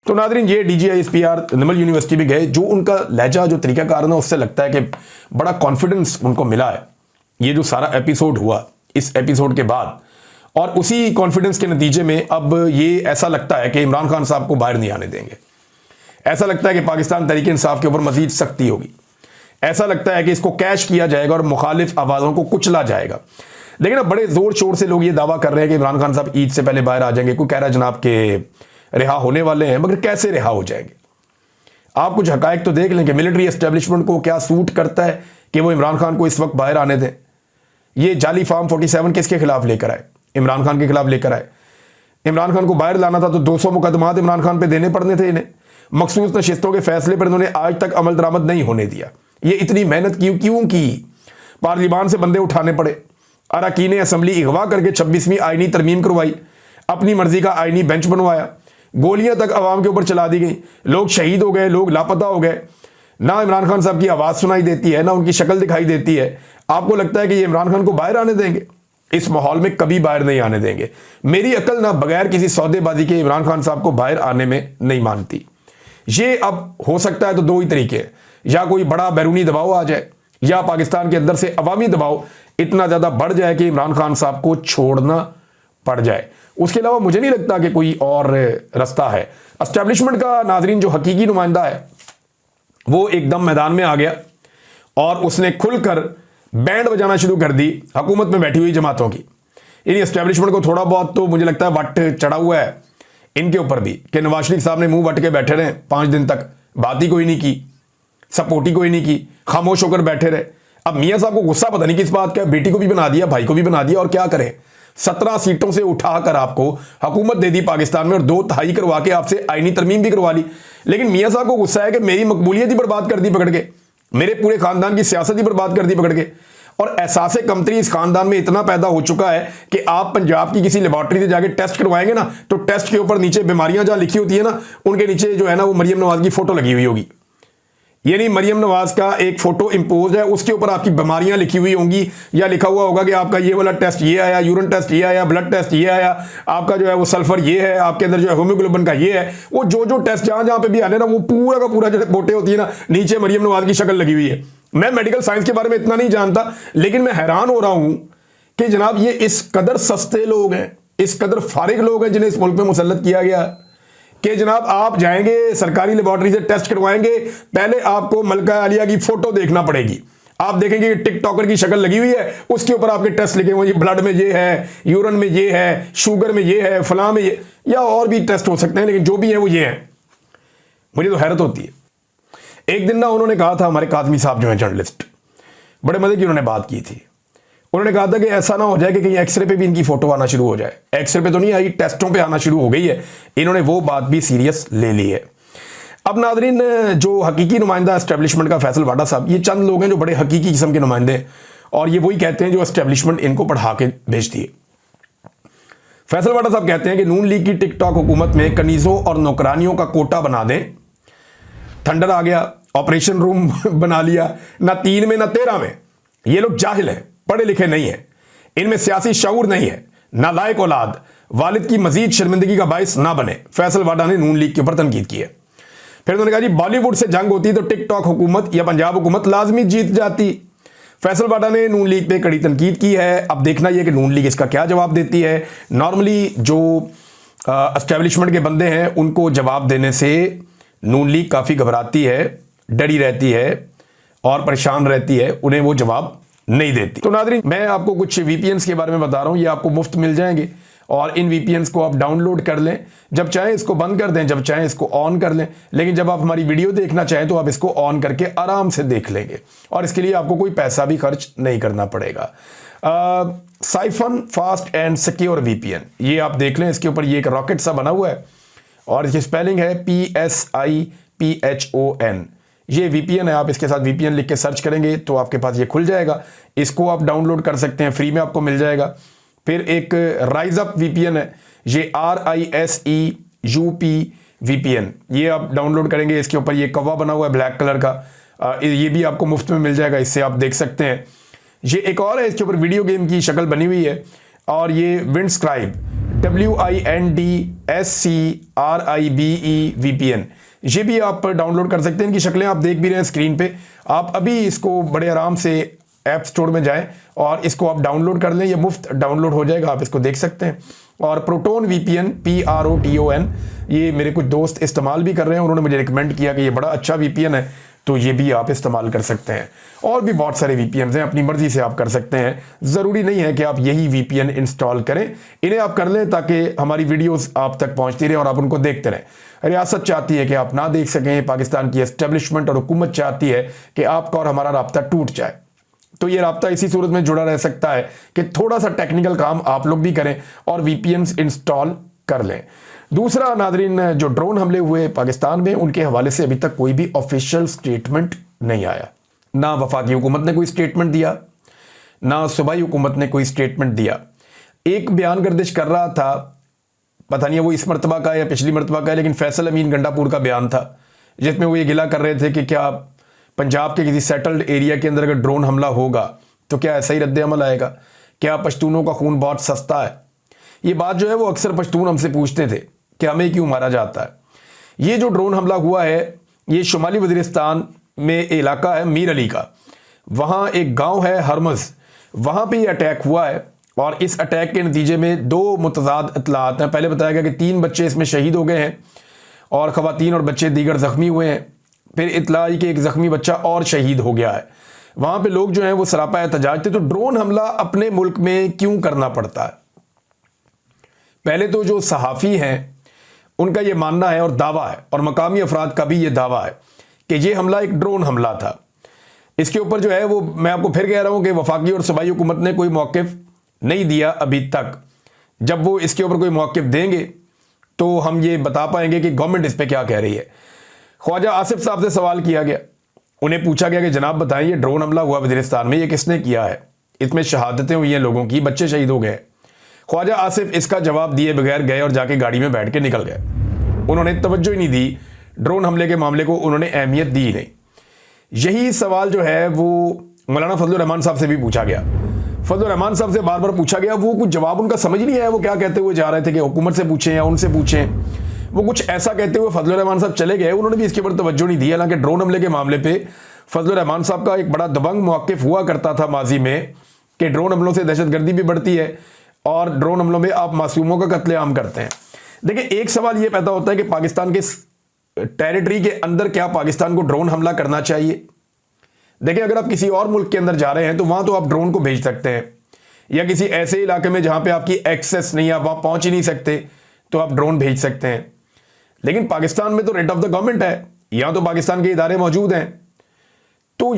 तो नाज़रीन, ये DGISPR निर्मल यूनिवर्सिटी भी गए। जो उनका लहजा, जो तरीकाकार ना, उससे लगता है कि बड़ा कॉन्फिडेंस उनको मिला है ये जो सारा एपिसोड हुआ इस एपिसोड के बाद, और उसी कॉन्फिडेंस के नतीजे में अब ये ऐसा लगता है कि इमरान खान साहब को बाहर नहीं आने देंगे। ऐसा लगता है कि पाकिस्तान तहरीक इंसाफ के ऊपर मजीद सख्ती होगी। ऐसा लगता है कि इसको कैश किया जाएगा और मुखालिफ आवाज़ों को कुचला जाएगा। लेकिन अब बड़े जोर शोर से लोग ये दावा कर रहे हैं कि इमरान खान साहब ईद से पहले बाहर आ जाएंगे। कोई कह रहा है जनाब के रिहा होने वाले हैं, मगर कैसे रिहा हो जाएंगे? आप कुछ हकायक तो देख लें कि मिलिट्री एस्टेब्लिशमेंट को क्या सूट करता है कि वो इमरान खान को इस वक्त बाहर आने दें। ये जाली फार्म 47 किसके खिलाफ लेकर आए? इमरान खान के खिलाफ लेकर आए। इमरान खान को बाहर लाना था तो 200 मुकदमात इमरान खान पे देने पड़ने थे इन्हें। मखसूस नशिस्तों के फैसले पर इन्होंने आज तक अमल दरामद नहीं होने दिया। ये इतनी मेहनत क्यों की? पार्लियामान से बंदे उठाने पड़े, अरकान असम्बली अगवा करके 26वीं आईनी तरमीम करवाई, अपनी मर्जी का आईनी बेंच बनवाया, गोलियां तक अवाम के ऊपर चला दी गई, लोग शहीद हो गए, लोग लापता हो गए। ना इमरान खान साहब की आवाज़ सुनाई देती है, ना उनकी शक्ल दिखाई देती है। आपको लगता है कि ये इमरान खान को बाहर आने देंगे? इस माहौल में कभी बाहर नहीं आने देंगे। मेरी अकल ना बगैर किसी सौदेबाजी के इमरान खान साहब को बाहर आने में नहीं मानती। ये अब हो सकता है तो दो ही तरीके हैं, या कोई बड़ा बैरूनी दबाव आ जाए, या पाकिस्तान के अंदर से अवामी दबाव इतना ज़्यादा बढ़ जाए कि इमरान खान साहब को छोड़ना पड़ जाए। उसके अलावा मुझे नहीं लगता कि कोई और रास्ता है। एस्टेब्लिशमेंट का नाजरीन जो हकीकी नुमाइंदा है वो एकदम मैदान में आ गया और उसने खुलकर बैंड बजाना शुरू कर दी हुकूमत में बैठी हुई जमातों की। इन एस्टेब्लिशमेंट को थोड़ा बहुत तो मुझे लगता है वट चढ़ा हुआ है इनके ऊपर भी कि नवाज शरीफ साहब ने मुंह वट के बैठे रहे 5 दिन तक, बात ही कोई नहीं की, सपोर्ट ही कोई नहीं की, खामोश होकर बैठे रहे। अब मियाँ साहब को गुस्सा पता नहीं किस बात का, बेटी को भी बना दिया, भाई को भी बना दिया, और क्या करें? 17 सीटों से उठाकर आपको हुकूमत दे दी पाकिस्तान में और 2 तिहाई करवा के आपसे आईनी तरमीम भी करवा ली। लेकिन मियाँ साहब को गुस्सा है कि मेरी मकबूलियत ही बर्बाद कर दी पकड़ के, मेरे पूरे खानदान की सियासत ही बर्बाद कर दी पकड़ के। और एहसास कमतरी इस खानदान में इतना पैदा हो चुका है कि आप पंजाब की किसी लेबॉर्ट्री से जाके टेस्ट करवाएंगे ना, तो टेस्ट के ऊपर नीचे बीमारियां जहां लिखी होती है ना, उनके नीचे जो है ना वो मरियम नवाज की फोटो लगी हुई होगी। यानी मरियम नवाज का एक फोटो इंपोज है, उसके ऊपर आपकी बीमारियां लिखी हुई होंगी, या लिखा हुआ होगा कि आपका ये वाला टेस्ट ये आया, यूरिन टेस्ट ये आया, ब्लड टेस्ट ये आया, आपका जो है वो सल्फर ये है, आपके अंदर जो है हीमोग्लोबिन का ये है। वो जो टेस्ट जहां जहां पे भी आने ना, वो पूरा का पूरा जो बोटे होती है ना, नीचे मरियम नवाज की शक्ल लगी हुई है। मैं मेडिकल साइंस के बारे में इतना नहीं जानता, लेकिन मैं हैरान हो रहा हूं कि जनाब ये इस कदर सस्ते लोग हैं, इस कदर फारिग लोग हैं जिन्हें इस मुल्क में मुसल्लत किया गया कि जनाब आप जाएंगे सरकारी लेबॉर्ट्री से टेस्ट करवाएंगे, पहले आपको मलका आलिया की फोटो देखना पड़ेगी। आप देखेंगे कि टिकटॉकर की शक्ल लगी हुई है, उसके ऊपर आपके टेस्ट लिखे हुए, ब्लड में ये है, यूरिन में ये है, शुगर में ये है, फलां में ये, या और भी टेस्ट हो सकते हैं, लेकिन जो भी है वो ये है। मुझे तो हैरत होती है। एक दिन ना उन्होंने कहा था, हमारे काज़मी साहब जो है जर्नलिस्ट, बड़े मजे की उन्होंने बात की थी। उन्होंने कहा था कि ऐसा ना हो जाए कि कहीं एक्सरे पे भी इनकी फोटो आना शुरू हो जाए। एक्सरे पे तो नहीं आई, टेस्टों पे आना शुरू हो गई है। इन्होंने वो बात भी सीरियस ले ली है। अब नाजरीन, जो हकीकी नुमाइंदा एस्टेब्लिशमेंट का फैसल वाडा साहब, ये चंद लोग हैं जो बड़े हकीकी किस्म के नुमाइंदे हैं, और ये वही कहते हैं जो एस्टेब्लिशमेंट इनको पढ़ा के भेजती है। फैसल वाडा साहब कहते हैं कि नून लीग की टिकटॉक हुकूमत में कनीजों और नौकरानियों का कोटा बना दें। थंडर आ गया, ऑपरेशन रूम बना लिया, ना 3 में ना 13 में। ये लोग जाहिल हैं, पढ़े लिखे नहीं हैं, इनमें सियासी शऊर नहीं है, नालायक औलाद, वालिद की मजीद शर्मिंदगी का बायस ना बने। फैसल वाडा ने नून लीग के ऊपर तनकीद की है। फिर उन्होंने कहा जी बॉलीवुड से जंग होती तो टिकटॉक हुकूमत या पंजाब हुकूमत लाजमी जीत जाती। फैसल वाडा ने नून लीग पे कड़ी तनकीद की है। अब देखना यह कि नून लीग इसका क्या जवाब देती है। नॉर्मली जो एस्टेब्लिशमेंट के बंदे हैं उनको जवाब देने से नून लीग काफ़ी घबराती है, डरी रहती है और परेशान रहती है, उन्हें वो जवाब नहीं देती। तो नाज़रीन, मैं आपको कुछ VPNs के बारे में बता रहा हूँ, ये आपको मुफ्त मिल जाएंगे और इन VPNs को आप डाउनलोड कर लें। जब चाहें इसको बंद कर दें, जब चाहें इसको ऑन कर लें, लेकिन जब आप हमारी वीडियो देखना चाहें तो आप इसको ऑन करके आराम से देख लेंगे और इसके लिए आपको कोई पैसा भी खर्च नहीं करना पड़ेगा। Siphon fast and secure VPN, ये आप देख लें। इसके ऊपर ये एक रॉकेट सा बना हुआ है और इसकी स्पेलिंग है PSIPHON। ये VPN है, आप इसके साथ VPN लिख के सर्च करेंगे तो आपके पास ये खुल जाएगा। इसको आप डाउनलोड कर सकते हैं, फ्री में आपको मिल जाएगा। फिर एक राइज अप VPN है, ये RISEUP VPN, ये आप डाउनलोड करेंगे। इसके ऊपर ये कवा बना हुआ है ब्लैक कलर का, ये भी आपको मुफ्त में मिल जाएगा, इससे आप देख सकते हैं। ये एक और है, इसके ऊपर वीडियो गेम की शक्ल बनी हुई है और ये विंडस्क्राइब WINDSCRIBE VPN, ये भी आप डाउनलोड कर सकते हैं। इनकी शक्लें आप देख भी रहे हैं स्क्रीन पे। आप अभी इसको बड़े आराम से ऐप स्टोर में जाएं और इसको आप डाउनलोड कर लें, ये मुफ्त डाउनलोड हो जाएगा, आप इसको देख सकते हैं। और प्रोटोन VPN PROTON, ये मेरे कुछ दोस्त इस्तेमाल भी कर रहे हैं, उन्होंने मुझे रिकमेंड किया कि ये बड़ा अच्छा VPN है, तो ये भी आप इस्तेमाल कर सकते हैं। और भी बहुत सारे VPNs हैं, अपनी मर्जी से आप कर सकते हैं, ज़रूरी नहीं है कि आप यही VPN इंस्टॉल करें। इन्हें आप कर लें ताकि हमारी वीडियोस आप तक पहुंचती रहे और आप उनको देखते रहें। रियासत चाहती है कि आप ना देख सकें, पाकिस्तान की एस्टेब्लिशमेंट और हुकूमत चाहती है कि आपका और हमारा राब्ता टूट जाए। तो ये राब्ता इसी सूरत में जुड़ा रह सकता है कि थोड़ा सा टेक्निकल काम आप लोग भी करें और VPNs इंस्टॉल कर लें। दूसरा नादरीन, जो ड्रोन हमले हुए पाकिस्तान में, उनके हवाले से अभी तक कोई भी ऑफिशियल स्टेटमेंट नहीं आया। ना वफाकी हुकूमत ने कोई स्टेटमेंट दिया, ना सूबाई हुकूमत ने कोई स्टेटमेंट दिया। एक बयान गर्दिश कर रहा था, पता नहीं है वो इस मरतबा का या पिछली मरतबा का है, लेकिन फैसल अमीन गंडापुर का बयान था जिसमें वो ये गिला कर रहे थे कि क्या पंजाब के किसी सेटल्ड एरिया के अंदर अगर ड्रोन हमला होगा तो क्या ऐसा ही रद्द अमल आएगा, क्या पश्तूनों का खून बहुत सस्ता है। ये बात जो है वो अक्सर पश्तून हमसे पूछते थे कि हमें क्यों मारा जाता है। ये जो ड्रोन हमला हुआ है ये शुमाली वज़ीरिस्तान में इलाका है मीर अली का, वहाँ एक गांव है हरमज़, वहाँ पे ये अटैक हुआ है। और इस अटैक के नतीजे में 2 मुतज़ाद इत्तलात हैं। पहले बताया गया कि 3 बच्चे इसमें शहीद हो गए हैं और ख़वातीन और बच्चे दीगर ज़ख्मी हुए हैं। फिर इत्तला आई कि एक ज़ख्मी बच्चा और शहीद हो गया है। वहाँ पे लोग जो हैं वो सरापा एहतजाज थे। तो ड्रोन हमला अपने मुल्क में क्यों करना पड़ता है? पहले तो जो सहाफ़ी हैं उनका ये मानना है और दावा है, और मकामी अफराद का भी ये दावा है कि ये हमला एक ड्रोन हमला था। इसके ऊपर जो है वो मैं आपको फिर कह रहा हूँ कि वफाकी और सूबाई हुकूमत ने कोई मौक़िफ़ नहीं दिया अभी तक। जब वो इसके ऊपर कोई मौक़िफ़ देंगे तो हम ये बता पाएंगे कि गवर्नमेंट इस पर क्या कह रही है। ख्वाजा आसिफ साहब से सवाल किया गया, उन्हें पूछा गया कि जनाब बताएं ये ड्रोन हमला हुआ वज़ीरिस्तान में, ये किसने किया है, इसमें शहादतें हुई हैं लोगों की, बच्चे शहीद हो गए। ख्वाजा आसिफ इसका जवाब दिए बगैर गए और जाके गाड़ी में बैठ के निकल गए। उन्होंने तवज्जो ही नहीं दी, ड्रोन हमले के मामले को उन्होंने अहमियत दी ही नहीं। यही सवाल जो है वो मौलाना फजलुर रहमान साहब से भी पूछा गया। फजलुर रहमान साहब से बार बार पूछा गया, वो कुछ जवाब उनका समझ नहीं आया। वो क्या कहते हुए जा रहे थे कि हुकूमत से पूछें या उनसे पूछें, वो कुछ ऐसा कहते हुए फजलुर रहमान साहब चले गए। उन्होंने भी इसके ऊपर तवज्जो नहीं दी। हालांकि ड्रोन हमले के मामले पे फजलुर रहमान साहब का एक बड़ा दबंग मौक़िफ़ हुआ करता था माजी में कि ड्रोन हमलों से दहशतगर्दी भी बढ़ती है और ड्रोन हमलों में आप मासूमों का कत्लेआम करते हैं। देखिए, एक सवाल ये पैदा होता है कि पाकिस्तान के टेरिटरी के अंदर क्या पाकिस्तान को ड्रोन हमला करना चाहिए? देखिए, अगर आप किसी और मुल्क के अंदर जा रहे हैं तो वहां तो आप ड्रोन को भेज सकते हैं, या किसी ऐसे इलाके में जहां पे आपकी एक्सेस नहीं है, आप वहां पहुंच ही नहीं सकते, तो आप ड्रोन भेज सकते हैं। लेकिन पाकिस्तान में तो रेट ऑफ द गवर्नमेंट है, यहां तो पाकिस्तान के इदारे मौजूद हैं। तो